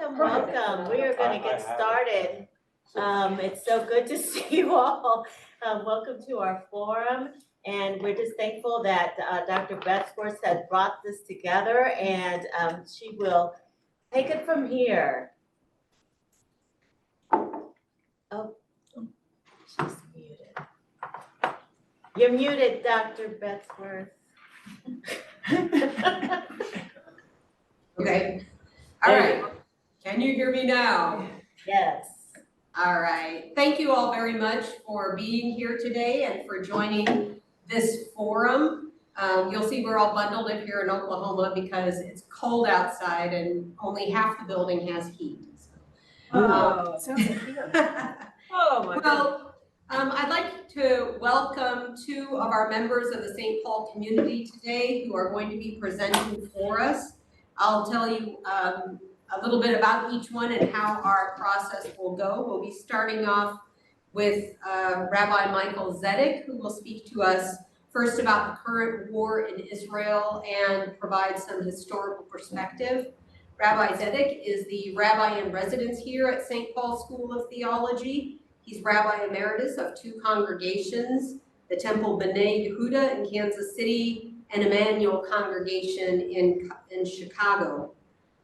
Welcome, welcome. We are going to get started. It's so good to see you all. Welcome to our forum. And we're just thankful that Dr. Betzworth has brought this together, and she will take it from here. Oh, she's muted. You're muted, Dr. Betzworth. Okay. All right. Can you hear me now? Yes. All right. Thank you all very much for being here today and for joining this forum. You'll see we're all bundled up here in Oklahoma because it's cold outside and only half the building has heat. Oh, sounds like here. Oh my goodness. I'd like to welcome two of our members of the St. Paul community today who are going to be presenting for us. I'll tell you a little bit about each one and how our process will go. We'll be starting off with Rabbi Michael Zedek, who will speak to us first about the current war in Israel and provide some historical perspective. Rabbi Zedek is the rabbi in residence here at St. Paul School of Theology. He's Rabbi Emeritus of two congregations, the Temple B'nai Yehuda in Kansas City and Emmanuel Congregation in Chicago.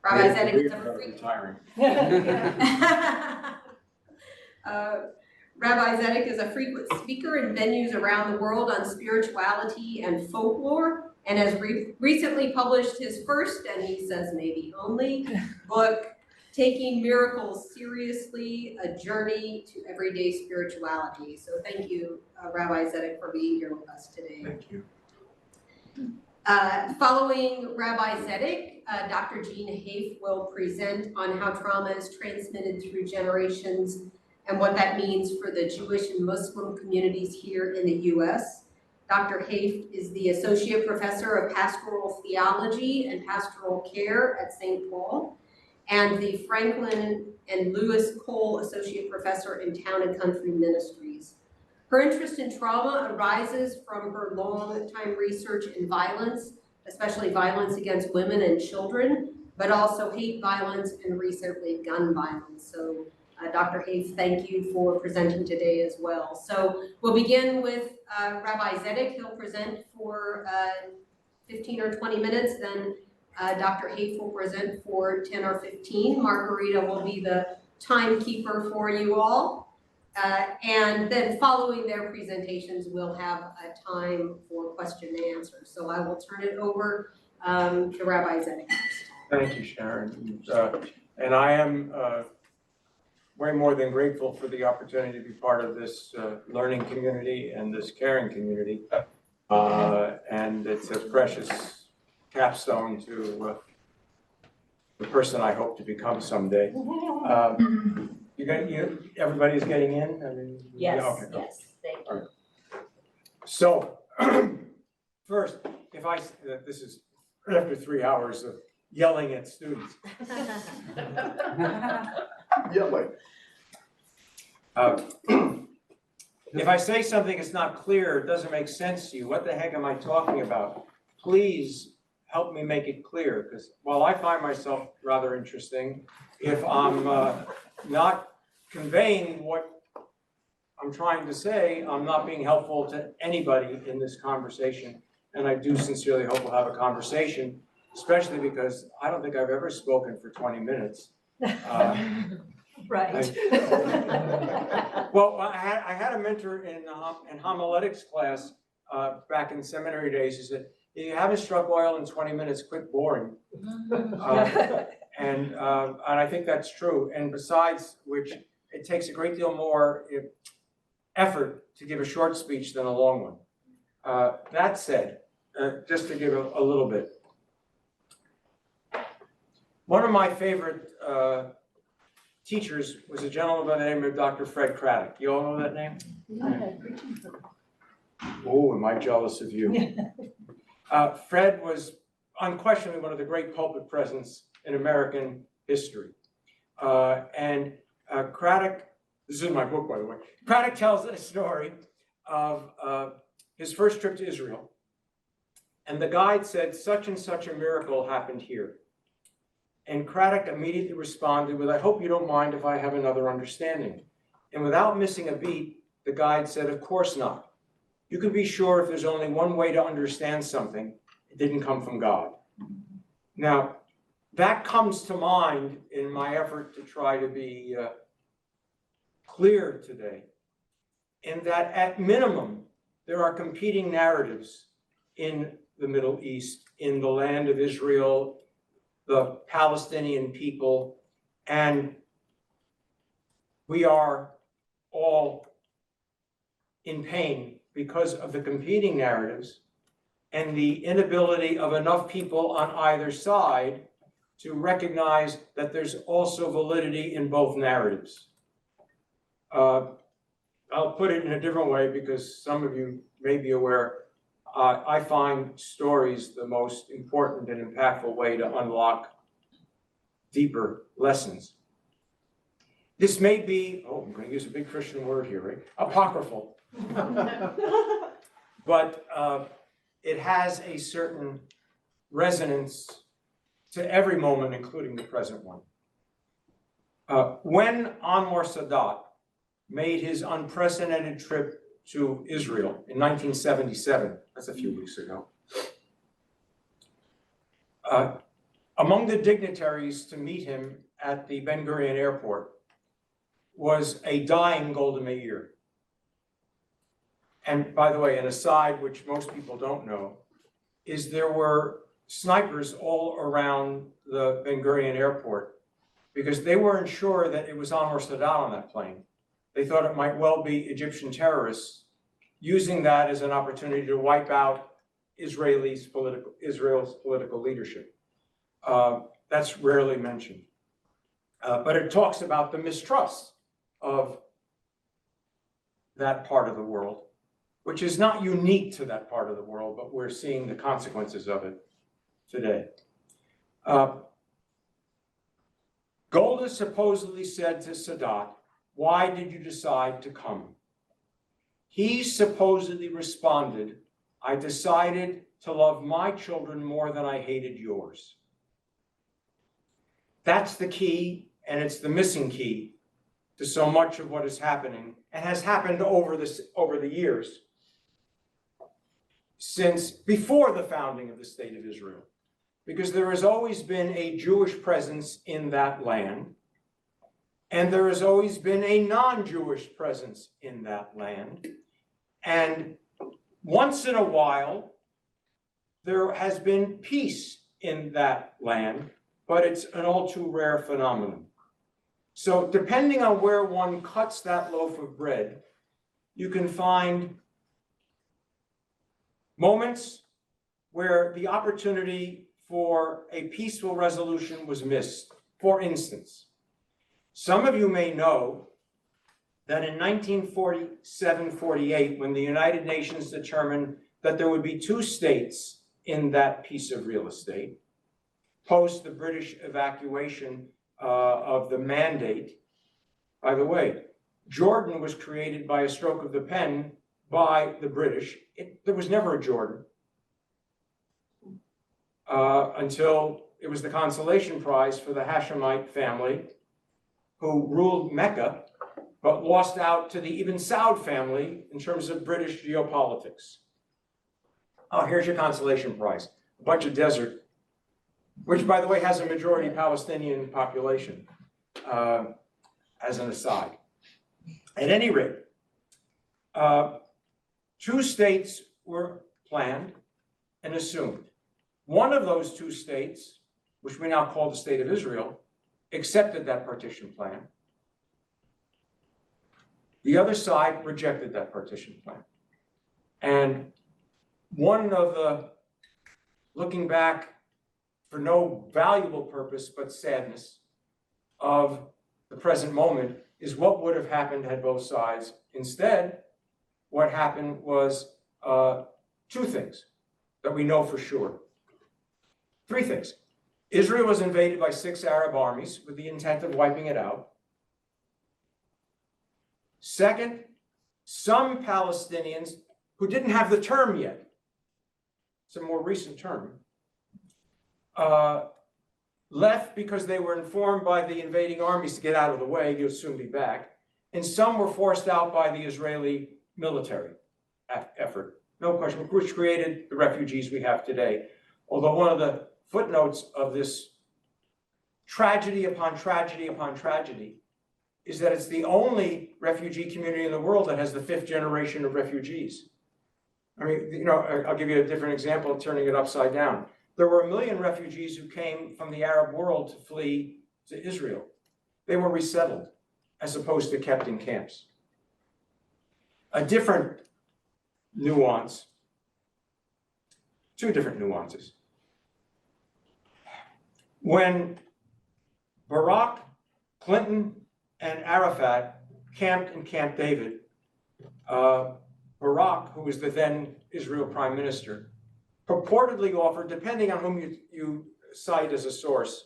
Rabbi Zedek is Rabbi Zedek is a frequent speaker in venues around the world on spirituality and folklore, and has recently published his first, and he says maybe only, book, Taking Miracles Seriously, A Journey to Everyday Spirituality. So thank you, Rabbi Zedek, for being here with us today. Thank you. Following Rabbi Zedek, Dr. Jeanne Hoeft will present on how trauma is transmitted through generations and what that means for the Jewish and Muslim communities here in the U.S. Dr. Hoeft is the Associate Professor of Pastoral Theology and Pastoral Care at St. Paul, and the Franklin and Lewis Cole Associate Professor in Town and Country Ministries. Her interest in trauma arises from her long-time research in violence, especially violence against women and children, but also hate violence and recently gun violence. So Dr. Hoeft, thank you for presenting today as well. So we'll begin with Rabbi Zedek. He'll present for 15 or 20 minutes, then Dr. Hoeft will present for 10 or 15. Margarita will be the timekeeper for you all. And then following their presentations, we'll have a time for question and answer. So I will turn it over to Rabbi Zedek. Thank you, Sharon. And I am way more than grateful for the opportunity to be part of this learning community and this caring community. And it's a precious capstone to the person I hope to become someday. Everybody's getting in? I mean, Yes, yeah, okay. yes, thank you. Right. So, first, this is after 3 hours of yelling at students. Yelling. If I say something that's not clear, it doesn't make sense to you, what the heck am I talking about? Please help me make it clear, because while I find myself rather interesting, if I'm not conveying what I'm trying to say, I'm not being helpful to anybody in this conversation. And I do sincerely hope we'll have a conversation, especially because I don't think I've ever spoken for 20 minutes. Right. Well, I had a mentor in homiletics class back in seminary days. He said, if you haven't struck oil in 20 minutes, quit boring. And I think that's true. And besides which, it takes a great deal more effort to give a short speech than a long one. That said, just to give a little bit. One of my favorite teachers was a gentleman by the name of Dr. Fred Craddock. You all know that name? Oh, am I jealous of you? Fred was unquestionably one of the great pulpit presence in American history. And Craddock, this is in my book, by the way, Craddock tells a story of his first trip to Israel. And the guide said, such and such a miracle happened here. And Craddock immediately responded with, "I hope you don't mind if I have another understanding." And without missing a beat, the guide said, "Of course not. You can be sure if there's only one way to understand something, it didn't come from God." Now, that comes to mind in my effort to try to be clear today, in that at minimum, there are competing narratives in the Middle East, in the land of Israel, the Palestinian people, and we are all in pain because of the competing narratives and the inability of enough people on either side to recognize that there's also validity in both narratives. I'll put it in a different way because some of you may be aware, I find stories the most important and impactful way to unlock deeper lessons. This may be, I'm going to use a big Christian word here, right? Apocryphal. But it has a certain resonance to every moment, including the present one. When Anwar Sadat made his unprecedented trip to Israel in 1977, that's a few weeks ago, among the dignitaries to meet him at the Ben Gurion airport was a dying Golda Meir. And by the way, an aside which most people don't know, is there were snipers all around the Ben Gurion airport because they weren't sure that it was Anwar Sadat on that plane. They thought it might well be Egyptian terrorists using that as an opportunity to wipe out Israel's political leadership. That's rarely mentioned. But it talks about the mistrust of that part of the world, which is not unique to that part of the world, but we're seeing the consequences of it today. Golda supposedly said to Sadat, "Why did you decide to come?" He supposedly responded, "I decided to love my children more than I hated yours." That's the key, and it's the missing key to so much of what is happening and has happened over the years since before the founding of the State of Israel, because there has always been a Jewish presence in that land, and there has always been a non-Jewish presence in that land. And once in a while, there has been peace in that land, but it's an all too rare phenomenon. So depending on where one cuts that loaf of bread, you can find moments where the opportunity for a peaceful resolution was missed. For instance, some of you may know that in 1947-48, when the United Nations determined that there would be two states in that piece of real estate, post the British evacuation of the Mandate. By the way, Jordan was created by a stroke of the pen by the British. There was never a Jordan until it was the consolation prize for the Hashemite family who ruled Mecca, but lost out to the Ibn Saud family in terms of British geopolitics. Oh, here's your consolation prize, a bunch of desert, which, by the way, has a majority Palestinian population, as an aside. At any rate, two states were planned and assumed. One of those two states, which we now call the State of Israel, accepted that partition plan. The other side rejected that partition plan. And one of the, looking back for no valuable purpose but sadness of the present moment, is what would have happened had both sides. Instead, what happened was two things that we know for sure. Three things. Israel was invaded by 6 Arab armies with the intent of wiping it out. Second, some Palestinians who didn't have the term yet, it's a more recent term, left because they were informed by the invading armies to get out of the way, you'll soon be back, and some were forced out by the Israeli military effort, no question, which created the refugees we have today. Although one of the footnotes of this tragedy upon tragedy upon tragedy is that it's the only refugee community in the world that has the 5th generation of refugees. I mean, you know, I'll give you a different example of turning it upside down. There were 1 million refugees who came from the Arab world to flee to Israel. They were resettled as opposed to kept in camps. A different nuance, 2 different nuances. When Barack, Clinton, and Arafat camped in Camp David, Barack, who was the then Israel prime minister, purportedly offered, depending on whom you cite as a source,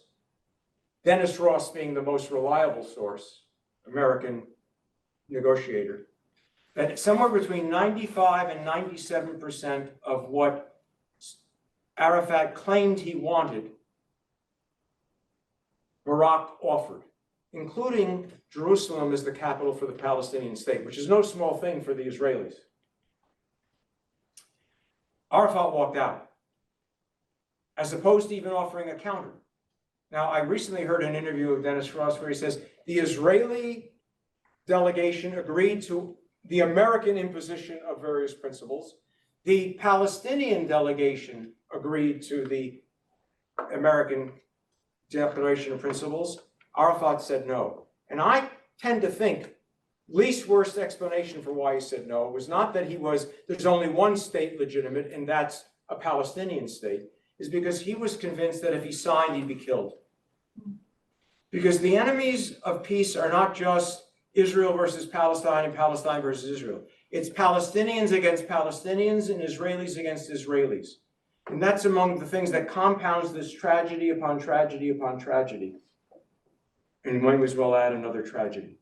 Dennis Ross being the most reliable source, American negotiator, that somewhere between 95 and 97% of what Arafat claimed he wanted, Barack offered, including Jerusalem as the capital for the Palestinian state, which is no small thing for the Israelis. Arafat walked out, as opposed to even offering a counter. Now, I recently heard an interview of Dennis Ross where he says the Israeli delegation agreed to the American imposition of various principles. The Palestinian delegation agreed to the American Declaration of Principles. Arafat said no. And I tend to think least worst explanation for why he said no was not that there's only one state legitimate, and that's a Palestinian state, is because he was convinced that if he signed, he'd be killed. Because the enemies of peace are not just Israel versus Palestine and Palestine versus Israel. It's Palestinians against Palestinians and Israelis against Israelis. And that's among the things that compounds this tragedy upon tragedy upon tragedy. And one as well add another tragedy.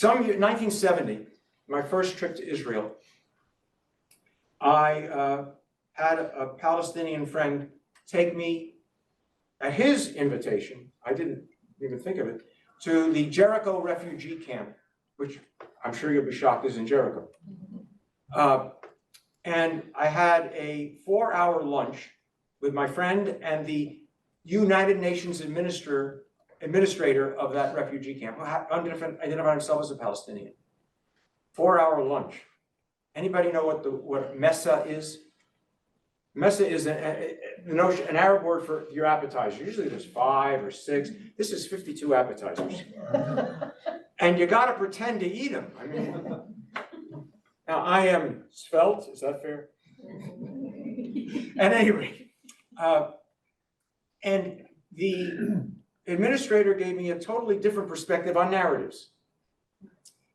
1970, my first trip to Israel, I had a Palestinian friend take me, at his invitation, I didn't even think of it, to the Jericho refugee camp, which I'm sure you'll be shocked is in Jericho. And I had a 4-hour lunch with my friend and the United Nations administrator of that refugee camp, who identified himself as a Palestinian. 4-hour lunch. Anybody know what mesa is? Mesa is an Arab word for your appetizer. Usually there's 5 or 6. This is 52 appetizers. And you got to pretend to eat them. I mean, now I am svelte, is that fair? At any rate, and the administrator gave me a totally different perspective on narratives.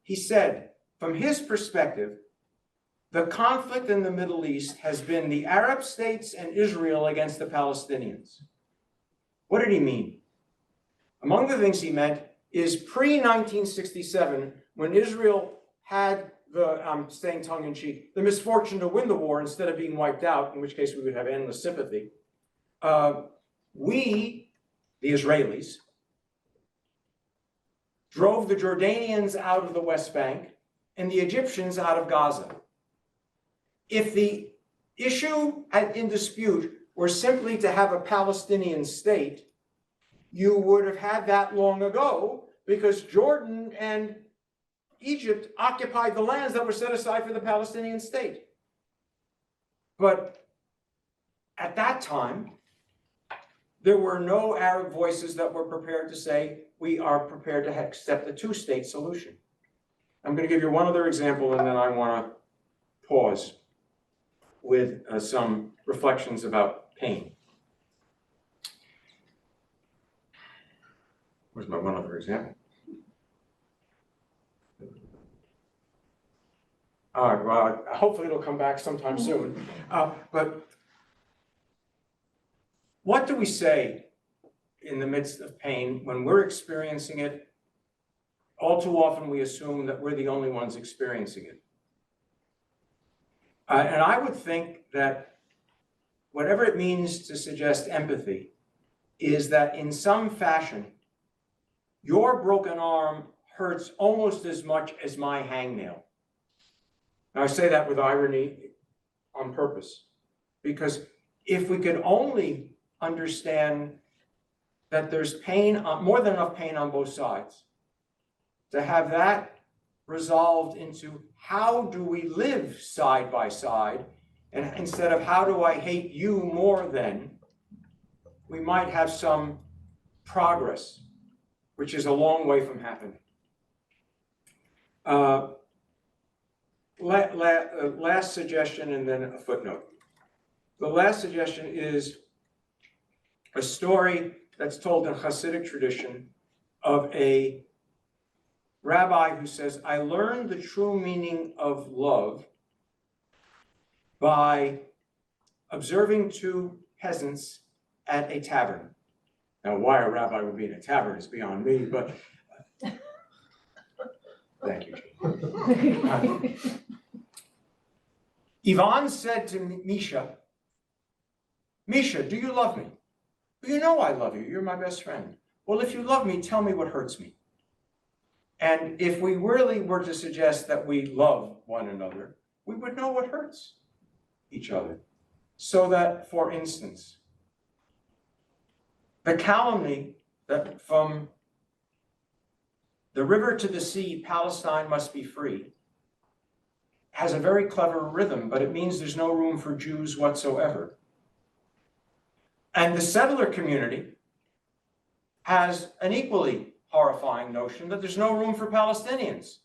He said, from his perspective, the conflict in the Middle East has been the Arab states and Israel against the Palestinians. What did he mean? Among the things he meant is pre-1967, when Israel had I'm staying tongue-in-cheek, the misfortune to win the war instead of being wiped out, in which case we would have endless sympathy. We, the Israelis, drove the Jordanians out of the West Bank and the Egyptians out of Gaza. If the issue in dispute were simply to have a Palestinian state, you would have had that long ago, because Jordan and Egypt occupied the lands that were set aside for the Palestinian state. But at that time, there were no Arab voices that were prepared to say, we are prepared to accept the 2-state solution. I'm going to give you one other example, and then I want to pause with some reflections about pain. Where's my one other example? All right, well, hopefully it'll come back sometime soon. But what do we say in the midst of pain when we're experiencing it? All too often we assume that we're the only ones experiencing it. And I would think that whatever it means to suggest empathy, is that in some fashion, your broken arm hurts almost as much as my hangnail. Now, I say that with irony on purpose, because if we could only understand that there's pain, more than enough pain on both sides, to have that resolved into how do we live side by side, and instead of how do I hate you more than, we might have some progress, which is a long way from happening. Last suggestion and then a footnote. The last suggestion is a story that's told in Hasidic tradition of a rabbi who says, I learned the true meaning of love by observing two peasants at a tavern. Now, why a rabbi would be in a tavern is beyond me, but thank you. Ivan said to Misha, Misha, do you love me? You know I love you. You're my best friend. Well, if you love me, tell me what hurts me. And if we really were to suggest that we love one another, we would know what hurts each other. So that, for instance, the calumny that from the river to the sea, Palestine must be free, has a very clever rhythm, but it means there's no room for Jews whatsoever. And the settler community has an equally horrifying notion that there's no room for Palestinians.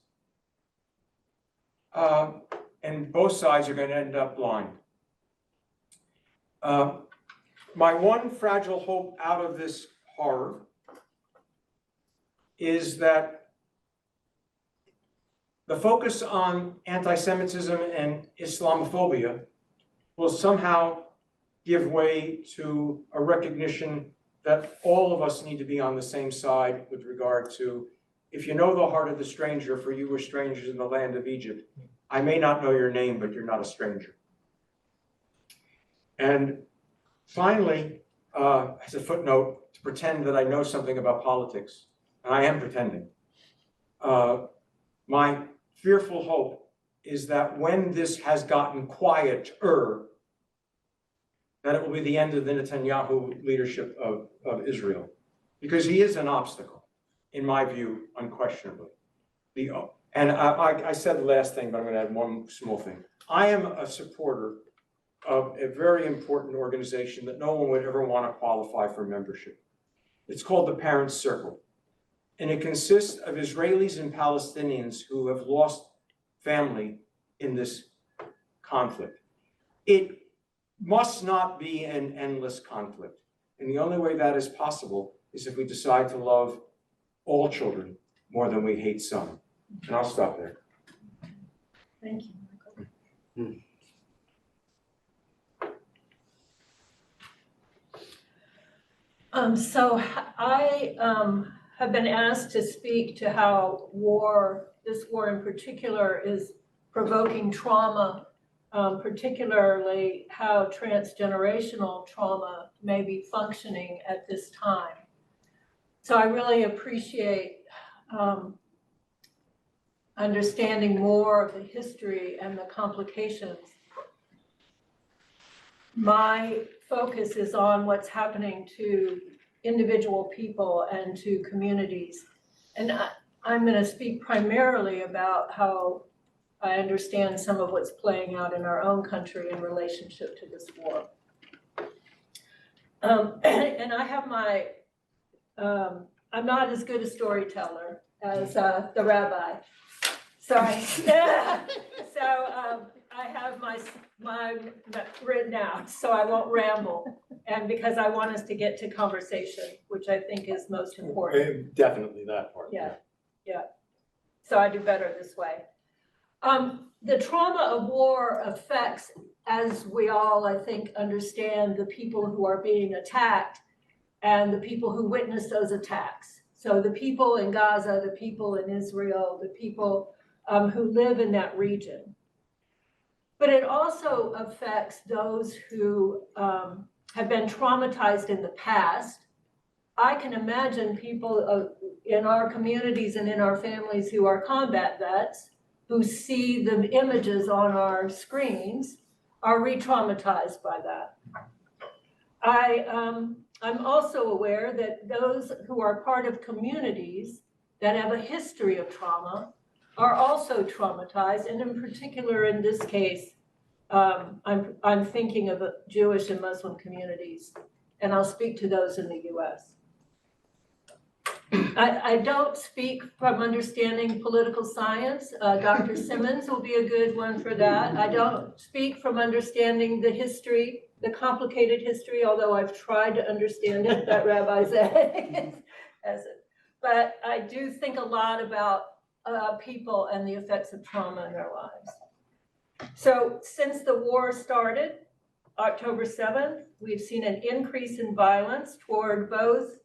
And both sides are going to end up blind. My one fragile hope out of this horror is that the focus on anti-Semitism and Islamophobia will somehow give way to a recognition that all of us need to be on the same side with regard to, if you know the heart of the stranger, for you were strangers in the land of Egypt. I may not know your name, but you're not a stranger. And finally, as a footnote, to pretend that I know something about politics, and I am pretending, my fearful hope is that when this has gotten quieter, that it will be the end of the Netanyahu leadership of Israel, because he is an obstacle, in my view, unquestionably. And I said the last thing, but I'm going to add one small thing. I am a supporter of a very important organization that no one would ever want to qualify for membership. It's called the Parents Circle, and it consists of Israelis and Palestinians who have lost family in this conflict. It must not be an endless conflict. And the only way that is possible is if we decide to love all children more than we hate some. And I'll stop there. Thank you, Michael. So I have been asked to speak to how this war in particular is provoking trauma, particularly how transgenerational trauma may be functioning at this time. So I really appreciate understanding more of the history and the complications. My focus is on what's happening to individual people and to communities. And I'm going to speak primarily about how I understand some of what's playing out in our own country in relationship to this war. And I have my, I'm not as good a storyteller as the rabbi. Sorry. I have my written out, so I won't ramble. And because I want us to get to conversation, which I think is most important. Definitely that part. Yeah. So I do better this way. The trauma of war affects, as we all, I think, understand, the people who are being attacked and the people who witness those attacks. So the people in Gaza, the people in Israel, the people who live in that region. But it also affects those who have been traumatized in the past. I can imagine people in our communities and in our families who are combat vets, who see the images on our screens, are re-traumatized by that. I'm also aware that those who are part of communities that have a history of trauma are also traumatized, and in particular in this case, I'm thinking of Jewish and Muslim communities, and I'll speak to those in the US. I don't speak from understanding political science. Dr. Simmons will be a good one for that. I don't speak from understanding the history, the complicated history, although I've tried to understand it, that Rabbi Zedek has it. But I do think a lot about people and the effects of trauma in their lives. So since the war started, October 7th, we've seen an increase in violence toward both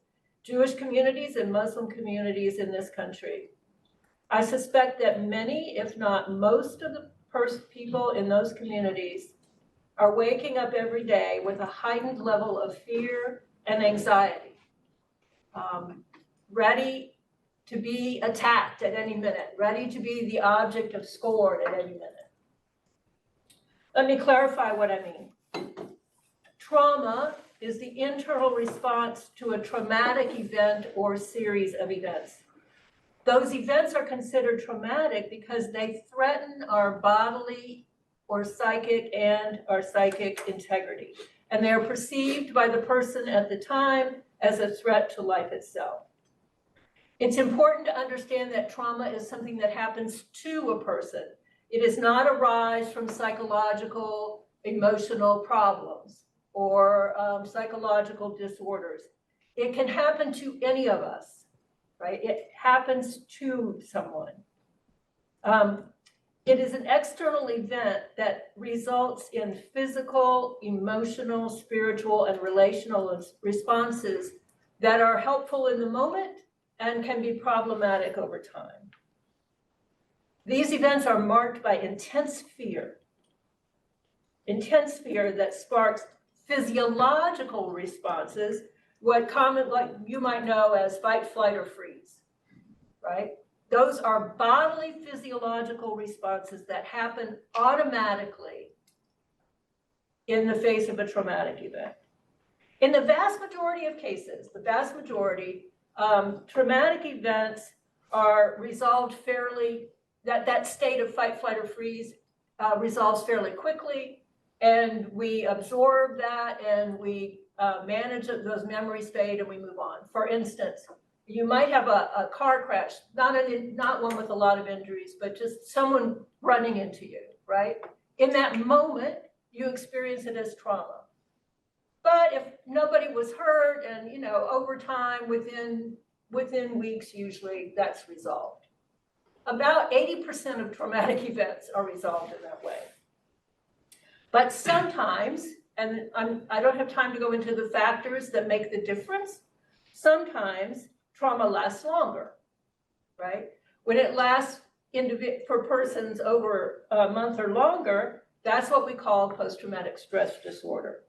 Jewish communities and Muslim communities in this country. I suspect that many, if not most of the people in those communities are waking up every day with a heightened level of fear and anxiety, ready to be attacked at any minute, ready to be the object of scorn at any minute. Let me clarify what I mean. Trauma is the internal response to a traumatic event or series of events. Those events are considered traumatic because they threaten our bodily or psychic and our psychic integrity. And they are perceived by the person at the time as a threat to life itself. It's important to understand that trauma is something that happens to a person. It is not a rise from psychological, emotional problems or psychological disorders. It can happen to any of us, right? It happens to someone. It is an external event that results in physical, emotional, spiritual, and relational responses that are helpful in the moment and can be problematic over time. These events are marked by intense fear that sparks physiological responses, what you might know as fight, flight, or freeze, right? Those are bodily physiological responses that happen automatically in the face of a traumatic event. In the vast majority of cases, traumatic events are resolved fairly, that state of fight, flight, or freeze resolves fairly quickly, and we absorb that and we manage those memories fade and we move on. For instance, you might have a car crash, not one with a lot of injuries, but just someone running into you, right? In that moment, you experience it as trauma. But if nobody was hurt and, over time, within weeks, usually that's resolved. About 80% of traumatic events are resolved in that way. But sometimes, and I don't have time to go into the factors that make the difference, sometimes trauma lasts longer, right? When it lasts for persons over a month or longer, that's what we call post-traumatic stress disorder.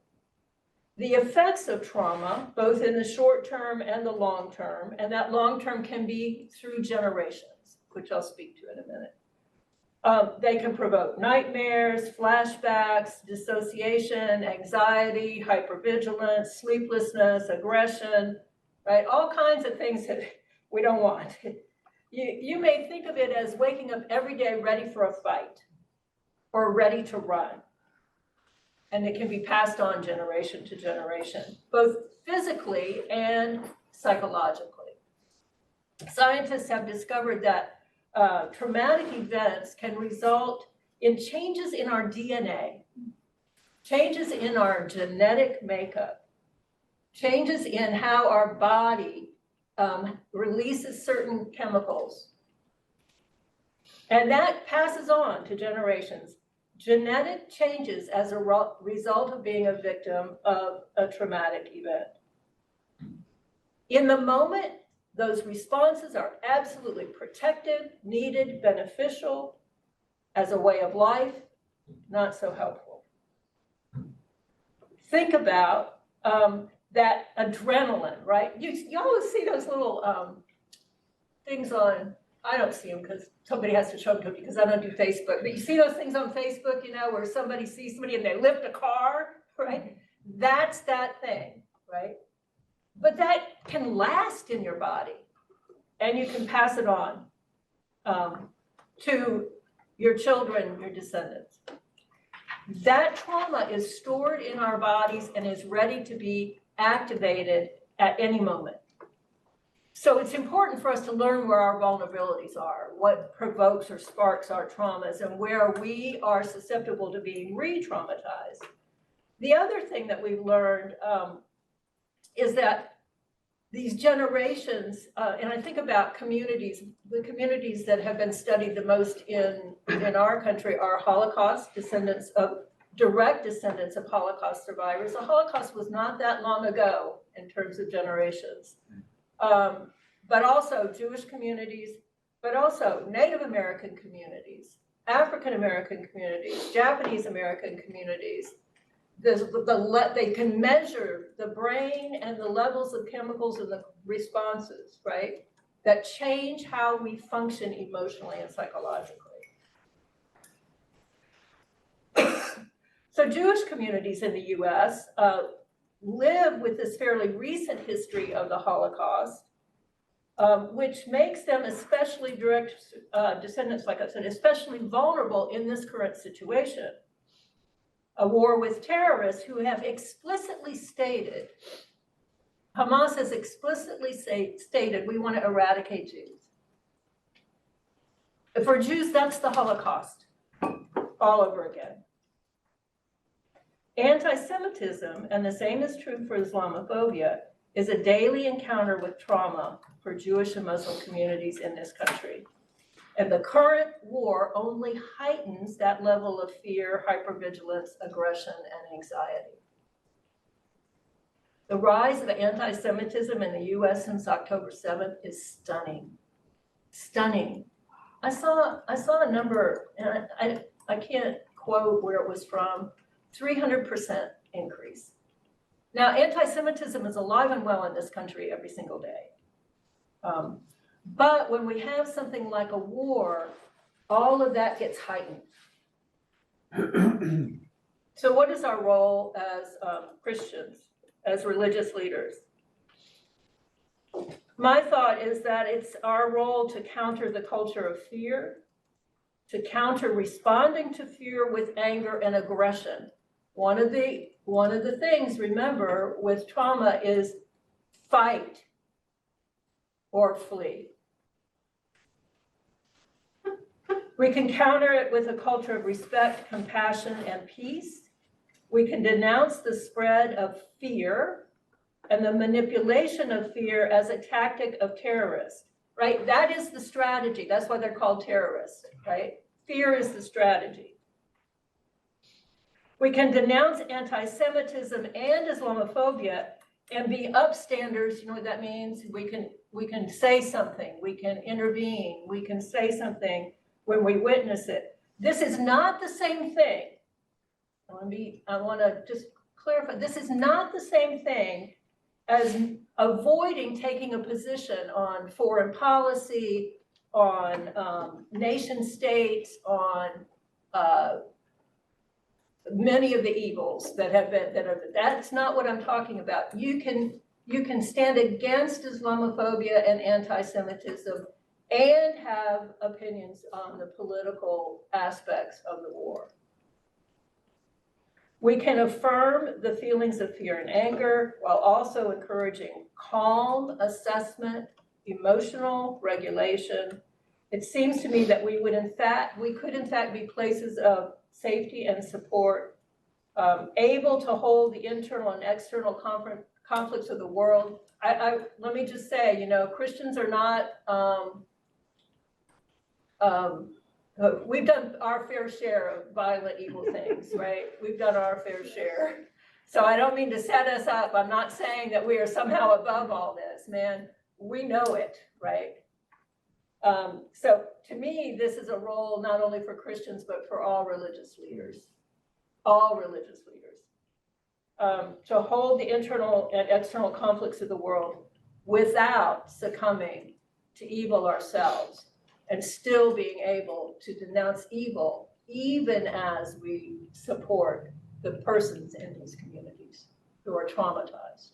The effects of trauma, both in the short term and the long term, and that long term can be through generations, which I'll speak to in a minute. They can provoke nightmares, flashbacks, dissociation, anxiety, hypervigilance, sleeplessness, aggression, right? All kinds of things that we don't want. You may think of it as waking up every day ready for a fight or ready to run. And it can be passed on generation to generation, both physically and psychologically. Scientists have discovered that traumatic events can result in changes in our DNA, changes in our genetic makeup, changes in how our body releases certain chemicals. And that passes on to generations. Genetic changes as a result of being a victim of a traumatic event. In the moment, those responses are absolutely protective, needed, beneficial as a way of life, not so helpful. Think about that adrenaline, right? You always see those little things on, I don't see them because somebody has to show them to me because I don't do Facebook, but you see those things on Facebook, you know, where somebody sees somebody and they lift a car, right? That's that thing, right? But that can last in your body and you can pass it on to your children, your descendants. That trauma is stored in our bodies and is ready to be activated at any moment. So it's important for us to learn where our vulnerabilities are, what provokes or sparks our traumas, and where we are susceptible to being re-traumatized. The other thing that we've learned is that these generations, and I think about communities, the communities that have been studied the most in our country are Holocaust descendants of, direct descendants of Holocaust survivors. The Holocaust was not that long ago in terms of generations. But also Jewish communities, but also Native American communities, African American communities, Japanese American communities. They can measure the brain and the levels of chemicals and the responses, right, that change how we function emotionally and psychologically. So Jewish communities in the US live with this fairly recent history of the Holocaust, which makes them especially direct descendants, like I said, especially vulnerable in this current situation. A war with terrorists who have explicitly stated, Hamas has explicitly stated, we want to eradicate Jews. For Jews, that's the Holocaust all over again. Anti-Semitism, and the same is true for Islamophobia, is a daily encounter with trauma for Jewish and Muslim communities in this country. And the current war only heightens that level of fear, hypervigilance, aggression, and anxiety. The rise of anti-Semitism in the US since October 7th is stunning. Stunning. I saw a number, and I can't quote where it was from, 300% increase. Now, anti-Semitism is alive and well in this country every single day. But when we have something like a war, all of that gets heightened. So what is our role as Christians, as religious leaders? My thought is that it's our role to counter the culture of fear, to counter responding to fear with anger and aggression. One of the things, remember, with trauma is fight or flee. We can counter it with a culture of respect, compassion, and peace. We can denounce the spread of fear and the manipulation of fear as a tactic of terrorists, right? That is the strategy. That's why they're called terrorists, right? Fear is the strategy. We can denounce anti-Semitism and Islamophobia and be upstanders. You know what that means? We can say something, we can intervene, we can say something when we witness it. This is not the same thing. I want to just clarify, this is not the same thing as avoiding taking a position on foreign policy, on nation states, on many of the evils that have been, that's not what I'm talking about. You can stand against Islamophobia and anti-Semitism and have opinions on the political aspects of the war. We can affirm the feelings of fear and anger while also encouraging calm assessment, emotional regulation. It seems to me that we could in fact be places of safety and support, able to hold the internal and external conflicts of the world. Let me just say, you know, Christians are not, we've done our fair share of violent, evil things, right? We've done our fair share. So I don't mean to set us up. I'm not saying that we are somehow above all this, man. We know it, right? So to me, this is a role not only for Christians, but for all religious leaders, to hold the internal and external conflicts of the world without succumbing to evil ourselves, and still being able to denounce evil, even as we support the persons in these communities who are traumatized.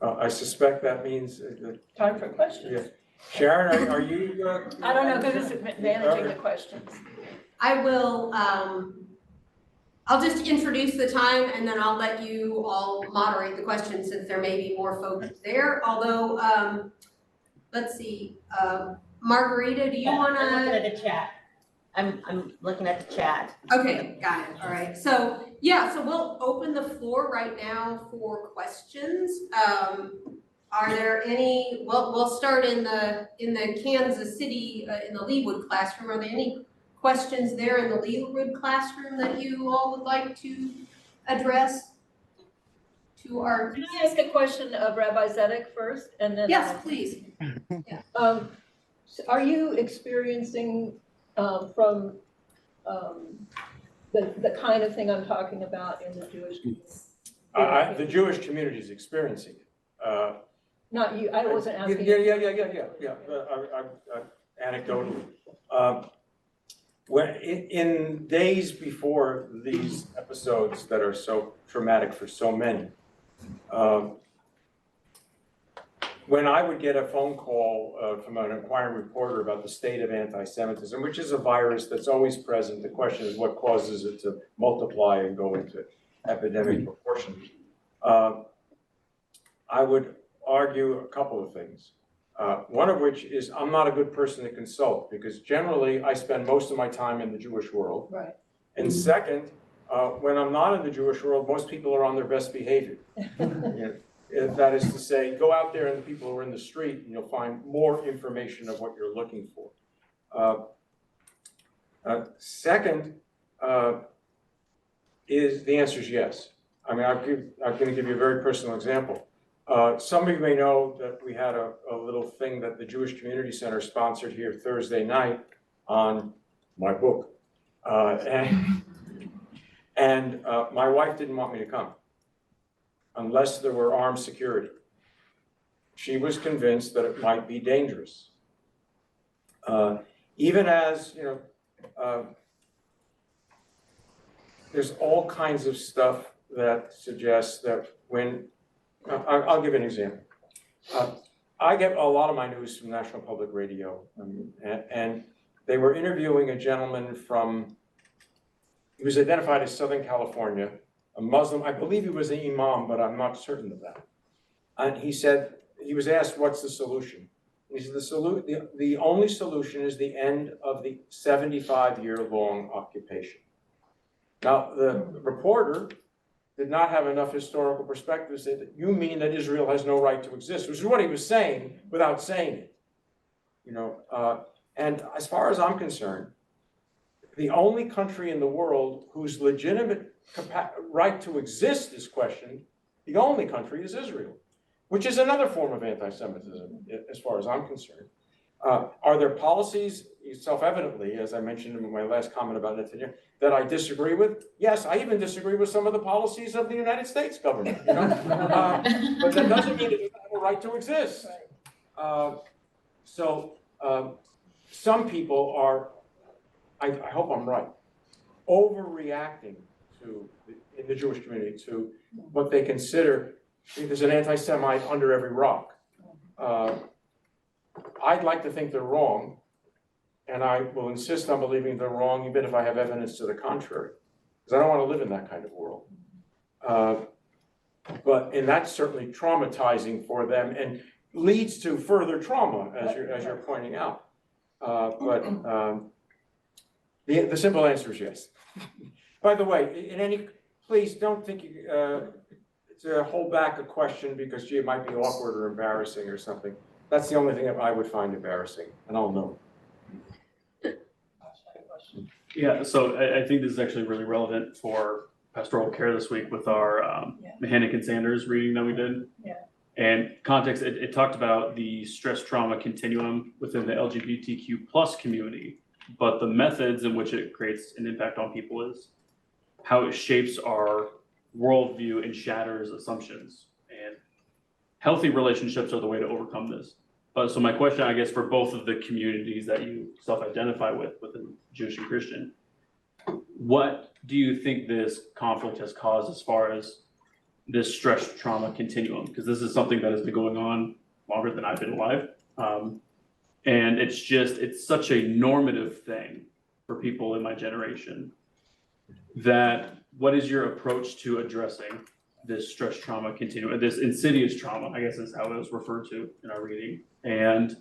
I suspect that means, Time for questions. yeah. Sharon, are you? I don't know who's managing the questions. I will, I'll just introduce the time and then I'll let you all moderate the questions since there may be more folks there. Although, let's see, Margarita, do you I'm looking wanna? at the chat. I'm looking at the chat. Okay, got it, all right. So, yeah, so we'll open the floor right now for questions. Are there any, we'll start in the Kansas City, in the Leawood classroom. Are there any questions there in the Leawood classroom that you all would like to address to our? Can I ask a question of Rabbi Zedek first, and then? Yes, please. So are you experiencing from the kind of thing I'm talking about in the Jewish community? The Jewish community is experiencing it. Not you, I wasn't asking. Yeah. Anecdotally. When, in days before these episodes that are so traumatic for so many, when I would get a phone call from an inquiring reporter about the state of anti-Semitism, which is a virus that's always present, the question is what causes it to multiply and go into epidemic proportions. I would argue a couple of things. One of which is I'm not a good person to consult because generally I spend most of my time in the Jewish world. Right. And second, when I'm not in the Jewish world, most people are on their best behavior. That is to say, go out there and the people who are in the street and you'll find more information of what you're looking for. Second, is the answer is yes. I mean, I'm going to give you a very personal example. Some of you may know that we had a little thing that the Jewish Community Center sponsored here Thursday night on my book. And my wife didn't want me to come unless there were armed security. She was convinced that it might be dangerous. Even as, you know, there's all kinds of stuff that suggests that when, I'll give an example. I get a lot of my news from National Public Radio, and they were interviewing a gentleman from, he was identified as Southern California, a Muslim. I believe he was an imam, but I'm not certain of that. And he said, he was asked, what's the solution? He said, the only solution is the end of the 75-year-long occupation. Now, the reporter did not have enough historical perspective to say that you mean that Israel has no right to exist, which is what he was saying without saying it. You know, and as far as I'm concerned, the only country in the world whose legitimate right to exist is questioned, the only country is Israel, which is another form of anti-Semitism, as far as I'm concerned. Are there policies, self-evidently, as I mentioned in my last comment about Netanyahu, that I disagree with? Yes, I even disagree with some of the policies of the United States government, you know? But that doesn't mean it doesn't have a right to exist. Some people are, I hope I'm right, overreacting to, in the Jewish community, to what they consider, there's an anti-Semite under every rock. I'd like to think they're wrong, and I will insist on believing they're wrong even if I have evidence to the contrary, because I don't want to live in that kind of world. And that's certainly traumatizing for them and leads to further trauma, as you're pointing out. The simple answer is yes. By the way, please don't think to hold back a question because, gee, it might be awkward or embarrassing or something. That's the only thing that I would find embarrassing, and I'll know. Yeah, so I think this is actually really relevant for pastoral care this week with our Mahanic and Sanders reading that we did. Yeah. And context, it talked about the stress trauma continuum within the LGBTQ plus community, but the methods in which it creates an impact on people is how it shapes our worldview and shatters assumptions. And healthy relationships are the way to overcome this. So my question, I guess, for both of the communities that you self-identify with, within Jewish and Christian, what do you think this conflict has caused as far as this stress trauma continuum? Because this is something that has been going on longer than I've been alive. And it's such a normative thing for people in my generation that what is your approach to addressing this stress trauma continuum, this insidious trauma, I guess is how it was referred to in our reading. And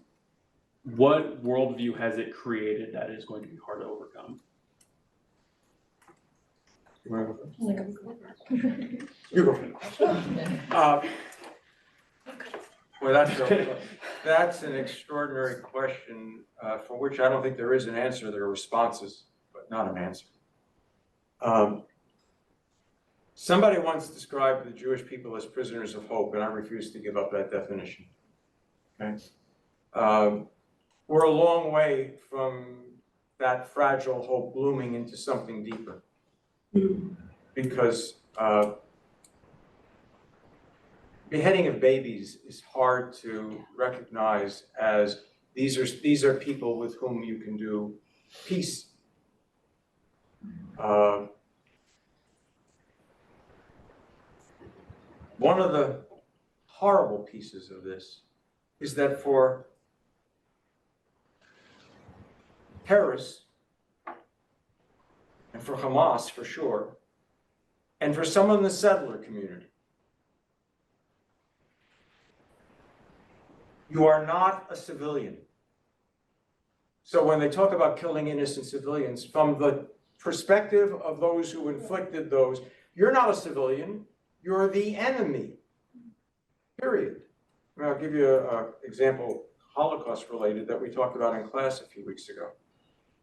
what worldview has it created that is going to be hard to overcome? You go first. Well, that's an extraordinary question for which I don't think there is an answer. There are responses, but not an answer. Somebody once described the Jewish people as prisoners of hope, and I refuse to give up that definition. Okay? We're a long way from that fragile hope blooming into something deeper. Because beheading of babies is hard to recognize as these are people with whom you can do peace. One of the horrible pieces of this is that for terrorists, and for Hamas for sure, and for some in the settler community, you are not a civilian. So when they talk about killing innocent civilians, from the perspective of those who inflicted those, you're not a civilian, you're the enemy, period. And I'll give you an example, Holocaust related, that we talked about in class a few weeks ago.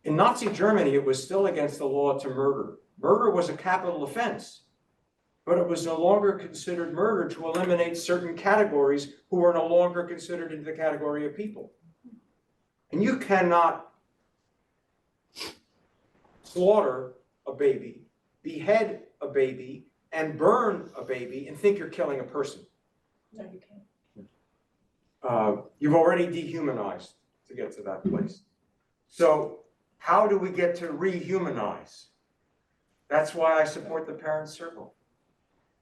In Nazi Germany, it was still against the law to murder. Murder was a capital offense, but it was no longer considered murder to eliminate certain categories who were no longer considered into the category of people. And you cannot slaughter a baby, behead a baby, and burn a baby and think you're killing a person. No, you can't. You've already dehumanized to get to that place. So how do we get to rehumanize? That's why I support the parent circle.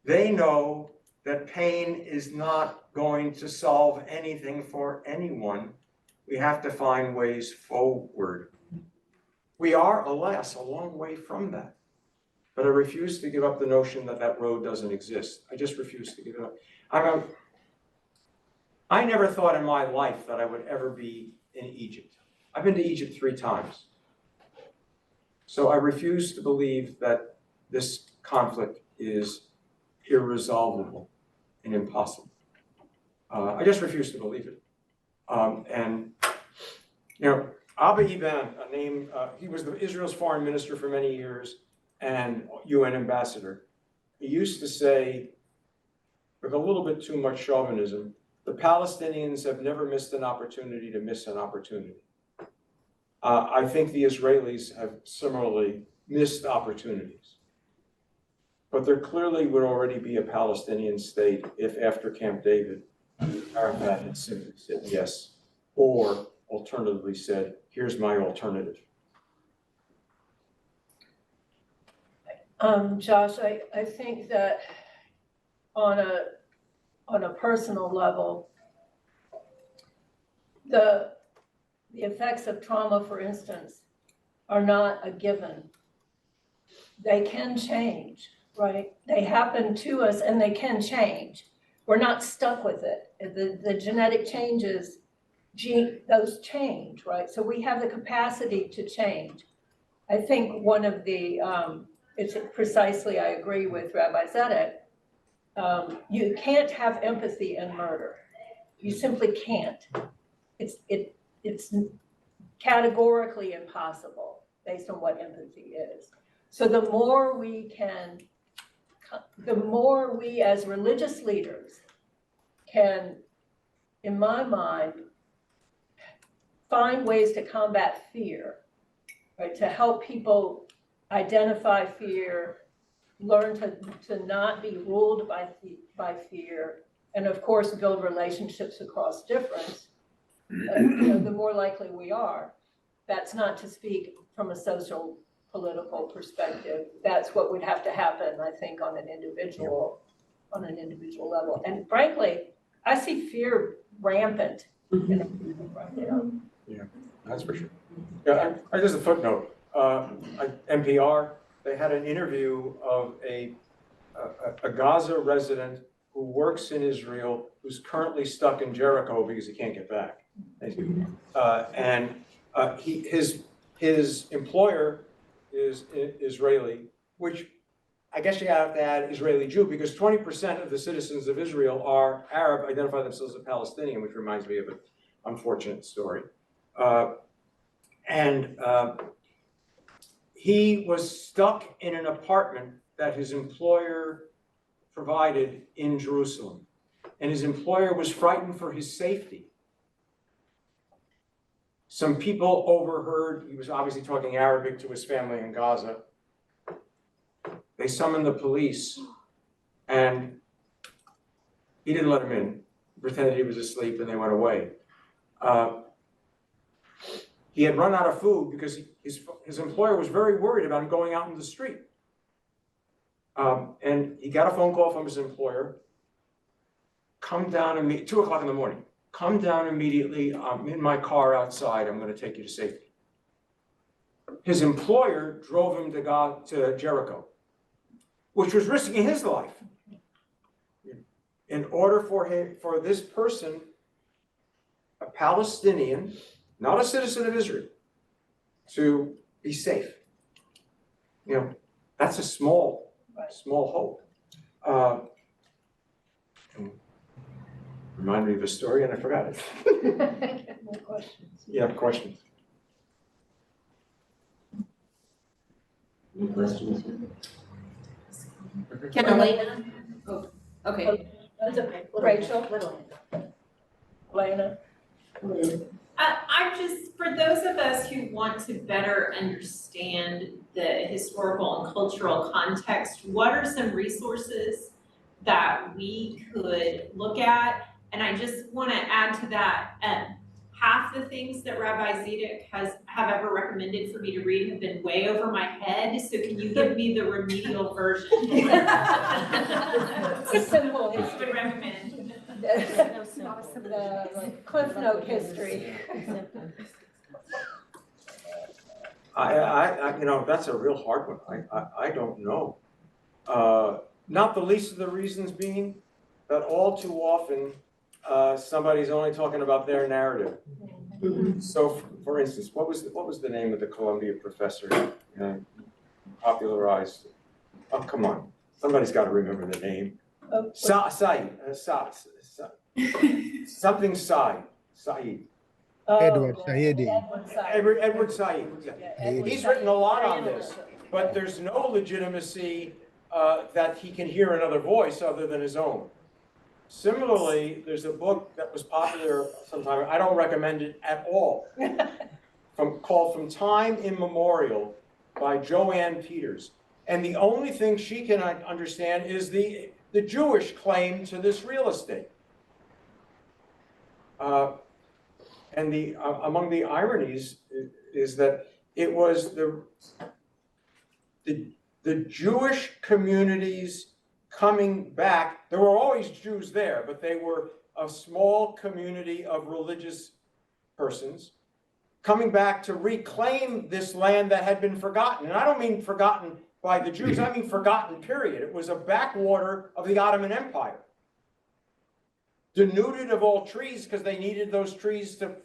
They know that pain is not going to solve anything for anyone. We have to find ways forward. We are, alas, a long way from that. But I refuse to give up the notion that that road doesn't exist. I just refuse to give it up. I never thought in my life that I would ever be in Egypt. I've been to Egypt 3 times. So I refuse to believe that this conflict is irresolvable and impossible. I just refuse to believe it. And, you know, Abba Eban, a name, he was Israel's foreign minister for many years and UN ambassador. He used to say, with a little bit too much chauvinism, the Palestinians have never missed an opportunity to miss an opportunity. I think the Israelis have similarly missed opportunities. But there clearly would already be a Palestinian state if after Camp David, Arafat had simply said yes, or alternatively said, here's my alternative. Josh, I think that on a personal level, the effects of trauma, for instance, are not a given. They can change, right? They happen to us and they can change. We're not stuck with it. The genetic changes, those change, right? So we have the capacity to change. I think one of the, it's precisely, I agree with Rabbi Zedek, you can't have empathy in murder. You simply can't. It's categorically impossible based on what empathy is. So the more we can the more we as religious leaders can, in my mind, find ways to combat fear, right? To help people identify fear, learn to not be ruled by fear, and of course, build relationships across difference, the more likely we are. That's not to speak from a social political perspective. That's what would have to happen, I think, on an individual level. And frankly, I see fear rampant in our people right now. That's for sure. Yeah, I just a footnote. NPR, they had an interview of a Gaza resident who works in Israel, who's currently stuck in Jericho because he can't get back. His employer is Israeli, which I guess you have to add Israeli Jew, because 20% of the citizens of Israel are Arab, identify themselves as Palestinian, which reminds me of an unfortunate story. He was stuck in an apartment that his employer provided in Jerusalem, and his employer was frightened for his safety. Some people overheard, he was obviously talking Arabic to his family in Gaza. They summoned the police, and he didn't let him in, pretended he was asleep, and they went away. He had run out of food because his employer was very worried about him going out in the street. And he got a phone call from his employer, come down 2 o'clock in the morning, come down immediately, I'm in my car outside, I'm gonna take you to safety. His employer drove him to Jericho, which was risking his life. In order for this person, a Palestinian, not a citizen of Israel, to be safe. That's a small hope. Remind me of a story and I forgot it. More questions. You have questions? Any questions? Can Elena? Oh, okay. That's okay. Rachel? Elena? I'm just, for those of us who want to better understand the historical and cultural context, what are some resources that we could look at? And I just want to add to that, half the things that Rabbi Zedek have ever recommended for me to read have been way over my head, so can you give me the remedial version? It's a simple What you history. would recommend? The like Cliff Note history. That's a real hard one. I don't know. Not the least of the reasons being that all too often somebody's only talking about their narrative. So, for instance, what was the name of the Columbia professor popularized? Oh, come on, somebody's got to remember the name. Said. Something Said. Edward Saidi. Edward Said. Yeah. He's written a lot on this, but there's no legitimacy that he can hear another voice other than his own. Similarly, there's a book that was popular sometime, I don't recommend it at all, called From Time Immemorial by Joanne Peters. And the only thing she can understand is the Jewish claim to this real estate. And among the ironies is that it was the Jewish communities coming back. There were always Jews there, but they were a small community of religious persons coming back to reclaim this land that had been forgotten. And I don't mean forgotten by the Jews, I mean forgotten, period. It was a backwater of the Ottoman Empire. Denuded of all trees because they needed those trees to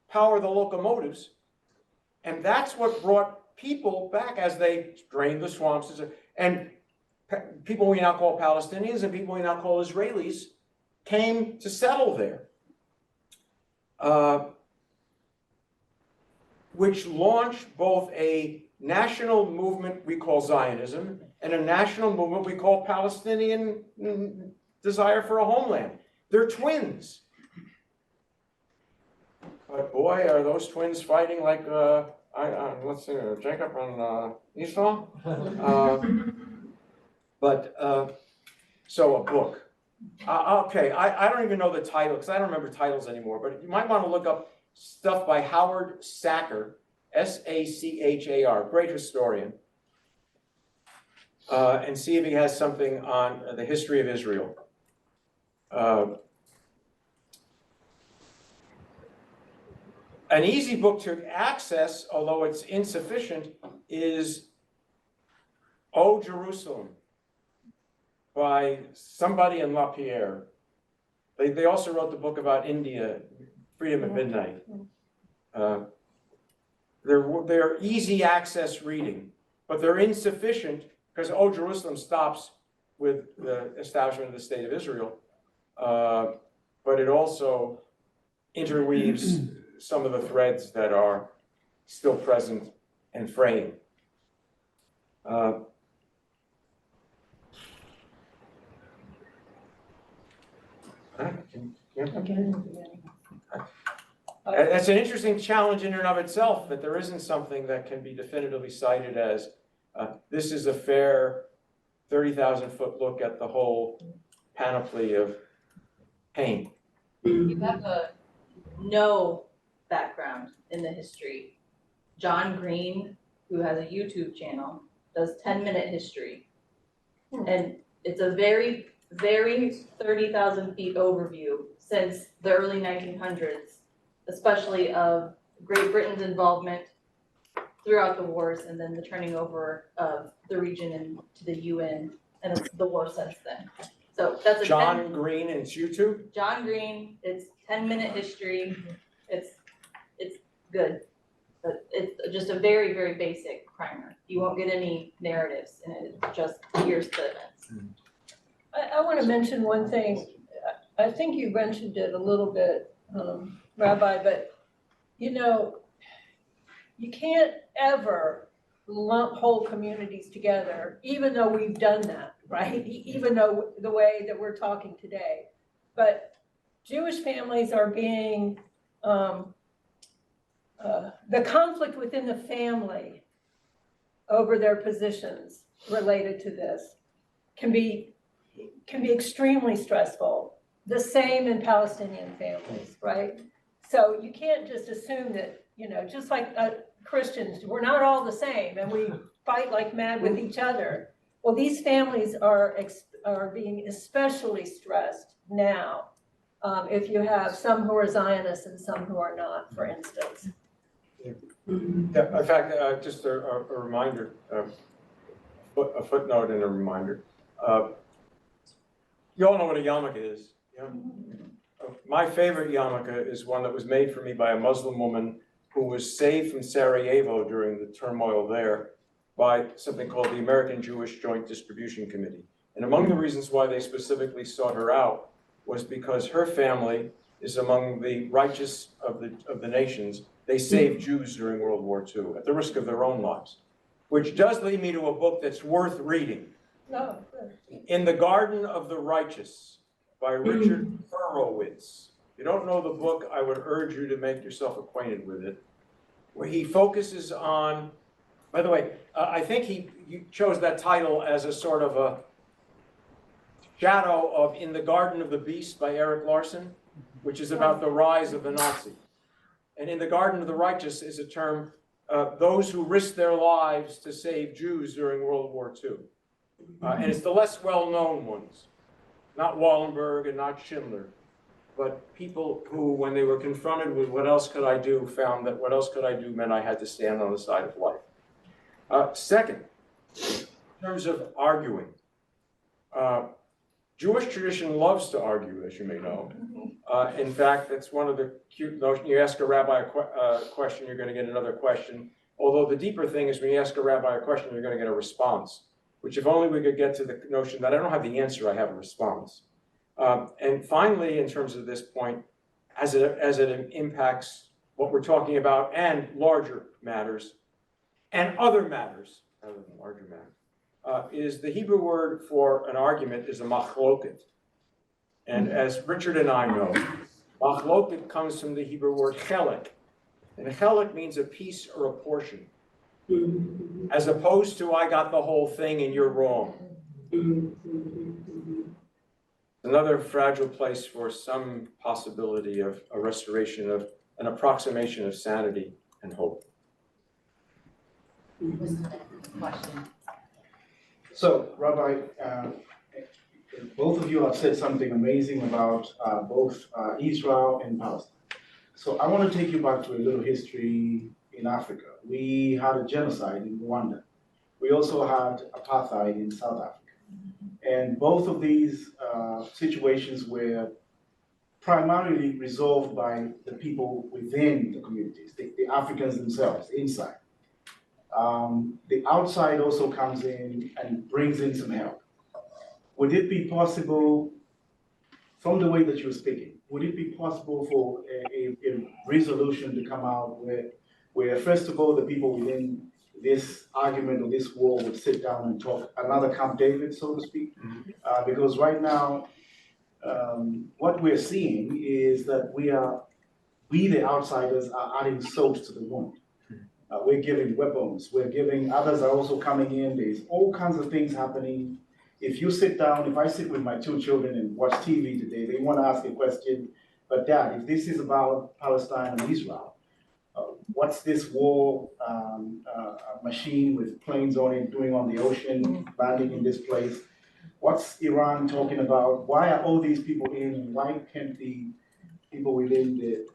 power the locomotives. And that's what brought people back as they drained the swamps. And people we now call Palestinians and people we now call Israelis came to settle there. Which launched both a national movement we call Zionism and a national movement we call Palestinian desire for a homeland. They're twins. But boy, are those twins fighting like, let's see, Jacob and Esau? So a book. Okay, I don't even know the title because I don't remember titles anymore, but you might want to look up stuff by Howard Sachar, S-A-C-H-A-R, great historian, and see if he has something on the history of Israel. An easy book to access, although it's insufficient, is O Jerusalem by somebody in LaPierre. They also wrote the book about India, Freedom at Midnight. They're easy access reading, but they're insufficient because O Jerusalem stops with the establishment of the State of Israel, but it also interweaves some of the threads that are still present and fraying. That's an interesting challenge in and of itself, that there isn't something that can be definitively cited as this is a fair 30,000-foot look at the whole panoply of pain. You have a no background in the history. John Green, who has a YouTube channel, does 10-minute history. And it's a very, very 30,000 feet overview since the early 1900s, especially of Great Britain's involvement throughout the wars and then the turning over of the region into the UN and the war since then. So that's a John Green and it's YouTube? John Green, it's 10-minute history. It's good, but it's just a very, very basic primer. You won't get any narratives in it, just here's the events. I want to mention one thing. I think you mentioned it a little bit, Rabbi, but you know, you can't ever lump whole communities together, even though we've done that, right? Even though the way that we're talking today. But Jewish families are being, the conflict within the family over their positions related to this can be extremely stressful. The same in Palestinian families, right? So you can't just assume that, you know, just like Christians, we're not all the same and we fight like mad with each other. Well, these families are being especially stressed now if you have some who are Zionists and some who are not, for instance. Yeah, in fact, just a reminder, a footnote and a reminder. You all know what a yarmulke is. Yeah? My favorite yarmulke is one that was made for me by a Muslim woman who was saved from Sarajevo during the turmoil there by something called the American Jewish Joint Distribution Committee. And among the reasons why they specifically sought her out was because her family is among the righteous of the nations. They saved Jews during World War II at the risk of their own lives, which does lead me to a book that's worth reading. No. In the Garden of the Righteous by Richard Horowitz. If you don't know the book, I would urge you to make yourself acquainted with it, where he focuses on, by the way, I think he chose that title as a sort of a shadow of In the Garden of the Beast by Eric Larson, which is about the rise of the Nazi. And In the Garden of the Righteous is a term, those who risked their lives to save Jews during World War II. And it's the less well-known ones, not Wallenberg and not Schindler, but people who, when they were confronted with what else could I do, found that what else could I do meant I had to stand on the side of life. Second, in terms of arguing, Jewish tradition loves to argue, as you may know. In fact, that's one of the cute notions. You ask a rabbi a question, you're going to get another question. Although the deeper thing is when you ask a rabbi a question, you're going to get a response, which if only we could get to the notion that I don't have the answer, I have a response. And finally, in terms of this point, as it impacts what we're talking about and larger matters, and other matters, rather than larger matters, is the Hebrew word for an argument is a machloket. And as Richard and I know, machloket comes from the Hebrew word chelik. And chelik means a piece or a portion, as opposed to I got the whole thing and you're wrong. Another fragile place for some possibility of a restoration of an approximation of sanity and hope. Question. So, Rabbi, both of you have said something amazing about both Israel and Palestine. So I want to take you back to a little history in Africa. We had a genocide in Rwanda. We also had apartheid in South Africa. And both of these situations were primarily resolved by the people within the communities, the Africans themselves, inside. The outside also comes in and brings in some help. Would it be possible, from the way that you're speaking, would it be possible for a resolution to come out where first of all, the people within this argument or this war would sit down and talk, another Camp David, so to speak? Because right now, what we're seeing is that we the outsiders are adding salt to the wound. We're giving weapons, others are also coming in, there's all kinds of things happening. If you sit down, if I sit with my two children and watch TV today, they want to ask a question, but Dad, if this is about Palestine and Israel, what's this war machine with planes on it doing on the ocean, landing in this place? What's Iran talking about? Why are all these people in, and why can't the people within the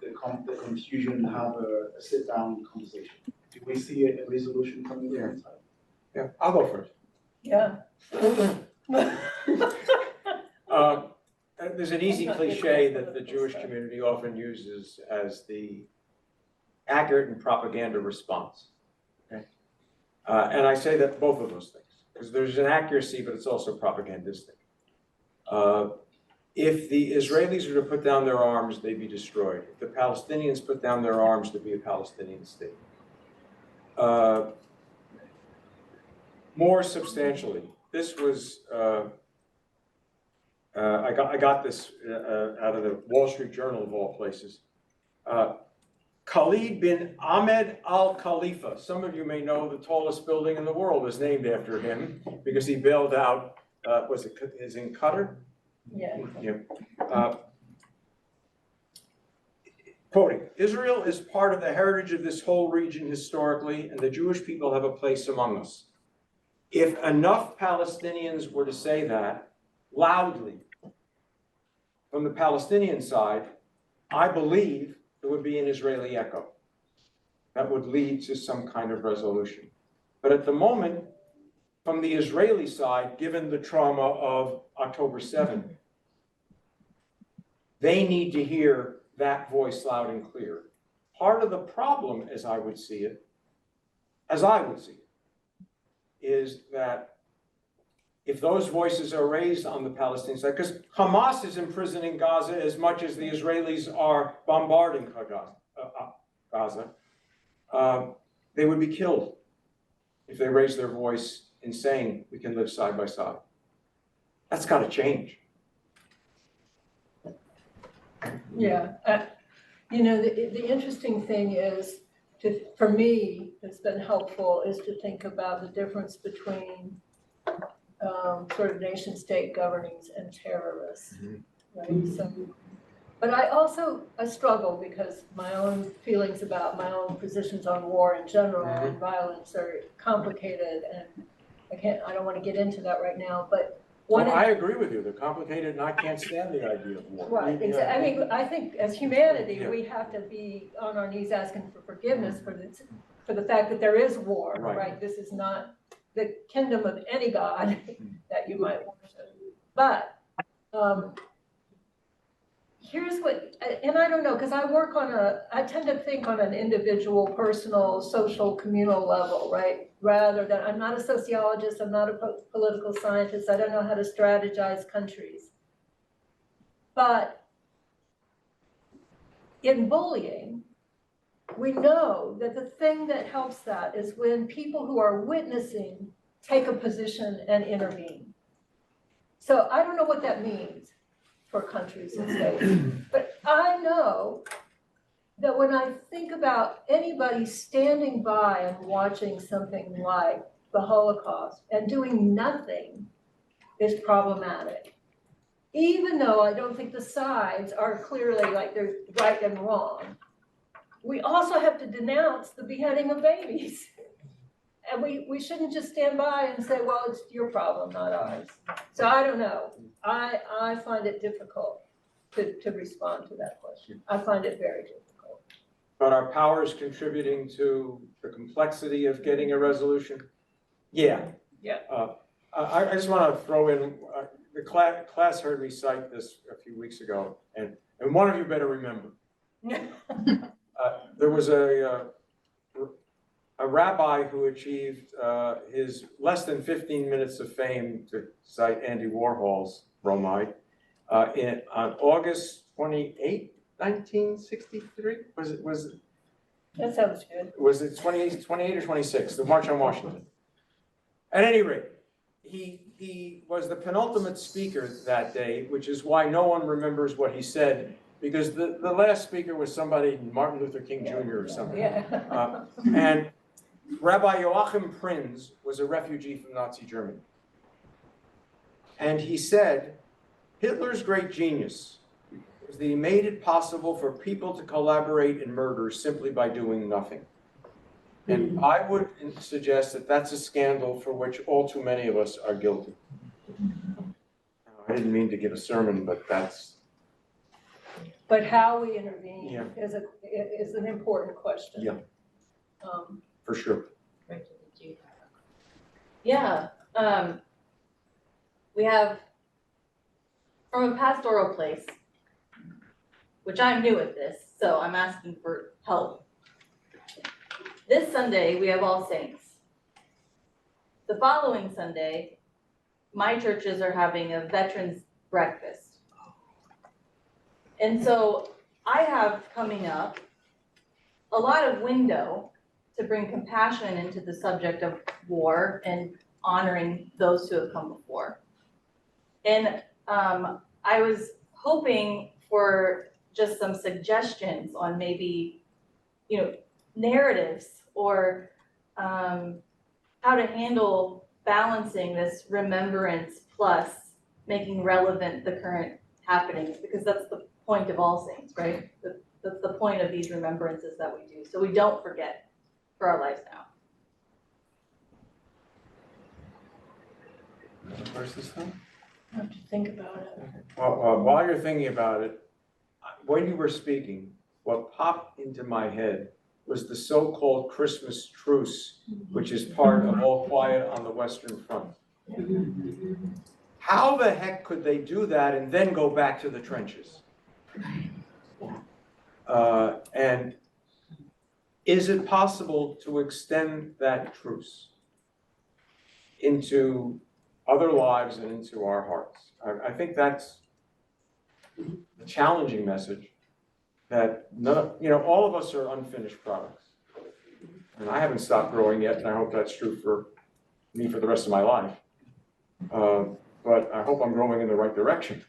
confusion have a sit-down conversation? Do we see a resolution coming there inside? Yeah, I'll go first. Yeah. There's an easy cliche that the Jewish community often uses as the accurate and propaganda response. Okay? And I say that both of those things, because there's an accuracy, but it's also propagandistic. If the Israelis were to put down their arms, they'd be destroyed. If the Palestinians put down their arms, there'd be a Palestinian state. More substantially, this was, I got this out of the Wall Street Journal of all places. Khalid bin Ahmed Al Khalifa. Some of you may know the tallest building in the world is named after him because he bailed out, is in Qatar? Yeah. Yeah. Quoting, Israel is part of the heritage of this whole region historically, and the Jewish people have a place among us. If enough Palestinians were to say that loudly from the Palestinian side, I believe there would be an Israeli echo that would lead to some kind of resolution. But at the moment, from the Israeli side, given the trauma of October 7th, they need to hear that voice loud and clear. Part of the problem, as I would see it, is that if those voices are raised on the Palestinian side, because Hamas is imprisoning Gaza as much as the Israelis are bombarding Gaza, they would be killed if they raise their voice in saying we can live side by side. That's got to change. Yeah, you know, the interesting thing is, for me, it's been helpful is to think about the difference between sort of nation state governings and terrorists, right? So, but I struggle because my own feelings about my own positions on war in general and violence are complicated, and I don't want to get into that right now, but I agree with you. They're complicated, and I can't stand the idea of war. Right, exactly. I mean, I think as humanity, we have to be on our knees asking for forgiveness for the fact that there is war, right? This is not the kingdom of any god that you might worship. But here's what, and I don't know, because I tend to think on an individual, personal, social, communal level, right? Rather than, I'm not a sociologist, I'm not a political scientist, I don't know how to strategize countries. But in bullying, we know that the thing that helps that is when people who are witnessing take a position and intervene. So I don't know what that means for countries and states, but I know that when I think about anybody standing by and watching something like the Holocaust and doing nothing is problematic. Even though I don't think the sides are clearly like they're right and wrong, we also have to denounce the beheading of babies. And we shouldn't just stand by and say, well, it's your problem, not ours. So I don't know. I find it difficult to respond to that question. I find it very difficult. But are powers contributing to the complexity of getting a resolution? Yeah. Yeah. I just want to throw in, the class heard me cite this a few weeks ago, and one of you better remember. There was a rabbi who achieved his less than 15 minutes of fame, to cite Andy Warhol's bromide, on August 28, 1963? That sounds good. Was it 28 or 26, the March on Washington? At any rate, he was the penultimate speaker that day, which is why no one remembers what he said, because the last speaker was somebody, Martin Luther King Jr. or something. Yeah. And Rabbi Joachim Prinz was a refugee from Nazi Germany. And he said, Hitler's great genius was that he made it possible for people to collaborate in murder simply by doing nothing. And I would suggest that that's a scandal for which all too many of us are guilty. I didn't mean to give a sermon, but that's... But how we intervene Yeah. is an important question. Yeah. For sure. Yeah, we have, from a pastoral place, which I'm new at this, so I'm asking for help. This Sunday, we have All Saints. The following Sunday, my churches are having a veterans breakfast. And so I have coming up a lot of window to bring compassion into the subject of war and honoring those who have come before. And I was hoping for just some suggestions on maybe, narratives or how to handle balancing this remembrance plus making relevant the current happenings, because that's the point of All Saints, right? That's the point of these remembrances that we do, so we don't forget for our lives now. Where's this thing? I have to think about it. Well, while you're thinking about it, when you were speaking, what popped into my head was the so-called Christmas truce, which is part of All Quiet on the Western Front. How the heck could they do that and then go back to the trenches? And is it possible to extend that truce into other lives and into our hearts? I think that's the challenging message, that all of us are unfinished products. And I haven't stopped growing yet, and I hope that's true for me for the rest of my life. But I hope I'm growing in the right direction.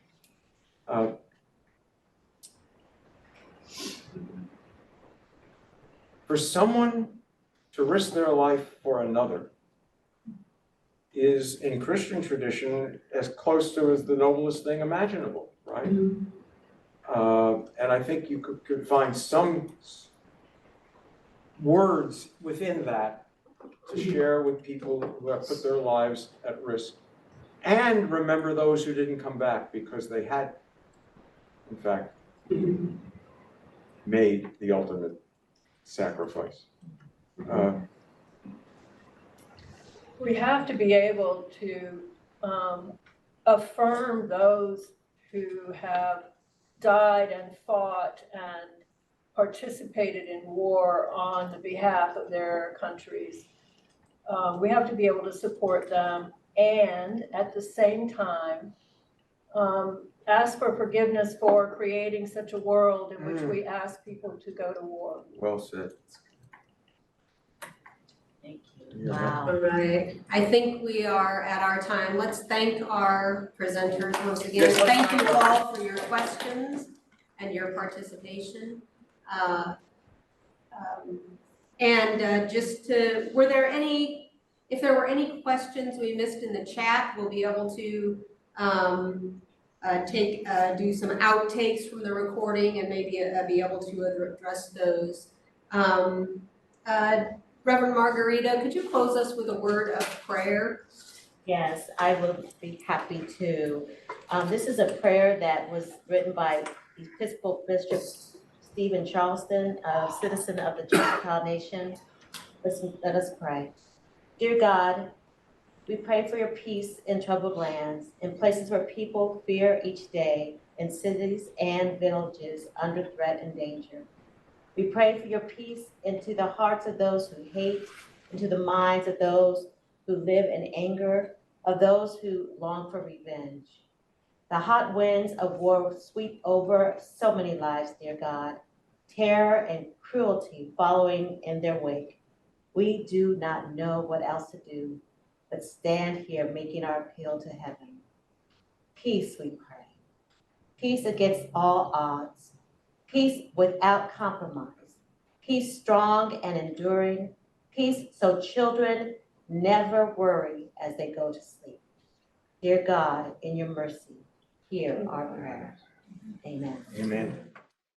For someone to risk their life for another is, in Christian tradition, as close to as the noblest thing imaginable, right? And I think you could find some words within that to share with people who have put their lives at risk, and remember those who didn't come back because they had, in fact, made the ultimate sacrifice. We have to be able to affirm those who have died and fought and participated in war on the behalf of their countries. We have to be able to support them and at the same time ask for forgiveness for creating such a world in which we ask people to go to war. Well said. Thank you. Yeah. Wow. All right, I think we are at our time. Let's thank our presenters once again. Thank you all for your questions and your participation. If there were any questions we missed in the chat, we'll be able to do some outtakes from the recording and maybe be able to address those. Reverend Margarita, could you close us with a word of prayer? Yes, I will be happy to. This is a prayer that was written by Episcopal Bishop Stephen Charleston, a citizen of the Church of God Nation. Let us pray. Dear God, we pray for your peace in troubled lands, in places where people fear each day, in cities and villages under threat and danger. We pray for your peace into the hearts of those who hate, into the minds of those who live in anger, of those who long for revenge. The hot winds of war sweep over so many lives, dear God, terror and cruelty following in their wake. We do not know what else to do, but stand here making our appeal to heaven. Peace, we pray. Peace against all odds. Peace without compromise. Peace strong and enduring. Peace so children never worry as they go to sleep. Dear God, in your mercy, hear our prayer. Amen. Amen.